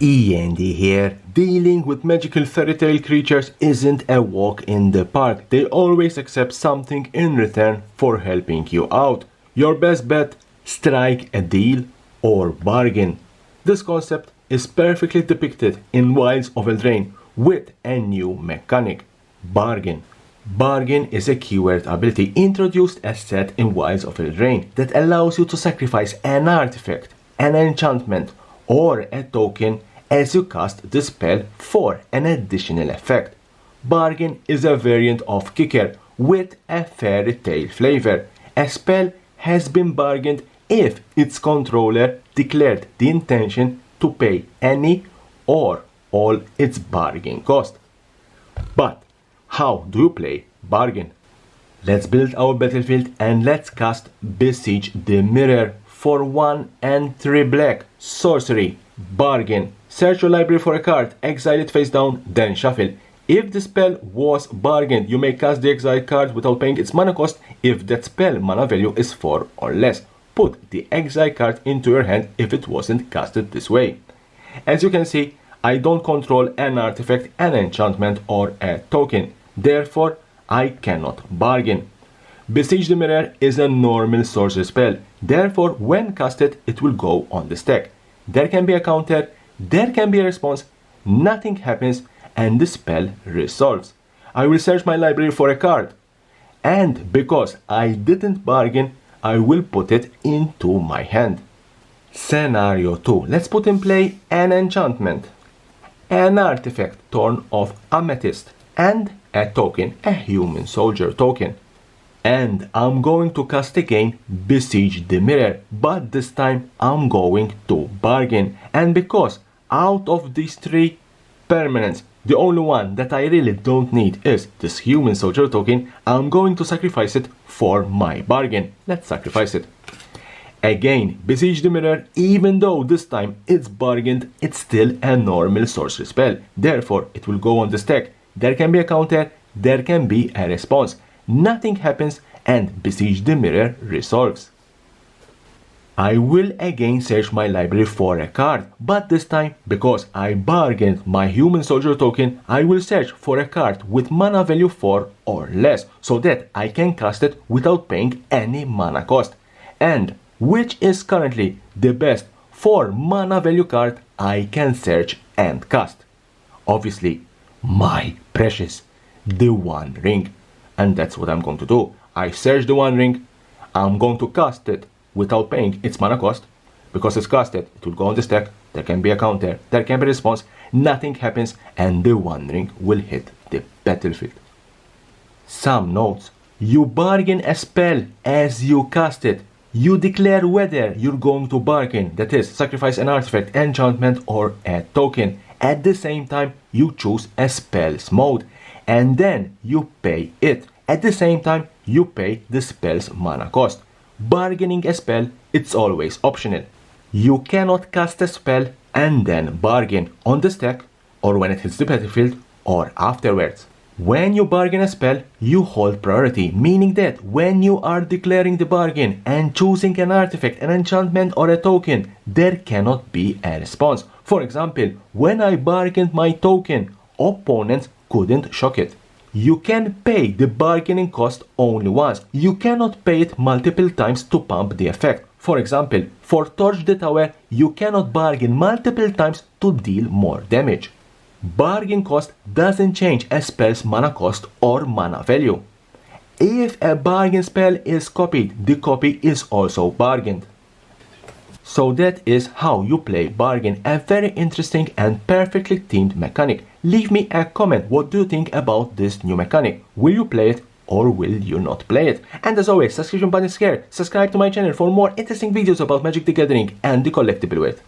E.N.D here. Dealing with magical fairy tale creatures isn't a walk in the park. They always accept something in return for helping you out. Your best bet, strike a deal or bargain. This concept is perfectly depicted in Wilds of Eldraine with a new mechanic, bargain. Bargain is a keyword ability introduced as set in Wilds of Eldraine that allows you to sacrifice an artifact, an enchantment, or a token as you cast the spell for an additional effect. Bargain is a variant of Kicker with a fairy tale flavor. A spell has been bargained if its controller declared the intention to pay any or all its bargain cost. But how do you play bargain? Let's build our battlefield and let's cast Besiege the Mirror for 1 and 3 black. Sorcery, bargain. Search your library for a card, exile it face down, then shuffle. If the spell was bargained, you may cast the exiled card without paying its mana cost if that spell mana value is 4 or less. Put the exiled card into your hand if it wasn't casted this way. As you can see, I don't control an artifact, an enchantment, or a token. Therefore, I cannot bargain. Besiege the Mirror is a normal sorcery spell. Therefore, when casted, it will go on the stack. There can be a counter, there can be a response, nothing happens, and the spell resolves. I will search my library for a card. And because I didn't bargain, I will put it into my hand. Scenario 2. Let's put in play an enchantment, an artifact, Thorn of Amethyst, and a token, a human soldier token. And I'm going to cast again Besiege the Mirror, but this time I'm going to bargain. And because out of these 3 permanents, the only one that I really don't need is this human soldier token, I'm going to sacrifice it for my bargain. Let's sacrifice it. Again, Besiege the Mirror, even though this time it's bargained, it's still a normal sorcery spell. Therefore, it will go on the stack. There can be a counter, there can be a response. Nothing happens and Besiege the Mirror resolves. I will again search my library for a card, but this time, because I bargained my human soldier token, I will search for a card with mana value 4 or less, so that I can cast it without paying any mana cost. And which is currently the best 4 mana value card I can search and cast? Obviously, my precious, the One Ring. And that's what I'm going to do. I search the One Ring, I'm going to cast it without paying its mana cost. Because it's casted, it will go on the stack, there can be a counter, there can be a response, nothing happens, and the One Ring will hit the battlefield. Some notes. You bargain a spell as you cast it. You declare whether you're going to bargain, that is, sacrifice an artifact, enchantment, or a token. At the same time, you choose a spell's mode, and then you pay it. At the same time, you pay the spell's mana cost. Bargaining a spell, it's always optional. You cannot cast a spell and then bargain on the stack, or when it hits the battlefield, or afterwards. When you bargain a spell, you hold priority, meaning that when you are declaring the bargain and choosing an artifact, an enchantment, or a token, there cannot be a response. For example, when I bargained my token, opponents couldn't shock it. You can pay the bargaining cost only once. You cannot pay it multiple times to pump the effect. For example, for Torch the Tower, you cannot bargain multiple times to deal more damage. Bargain cost doesn't change a spell's mana cost or mana value. If a bargain spell is copied, the copy is also bargained. So that is how you play bargain, a very interesting and perfectly themed mechanic. Leave me a comment, what do you think about this new mechanic? Will you play it or will you not play it? And as always, subscription button is here. Subscribe to my channel for more interesting videos about Magic the Gathering and the collectible world.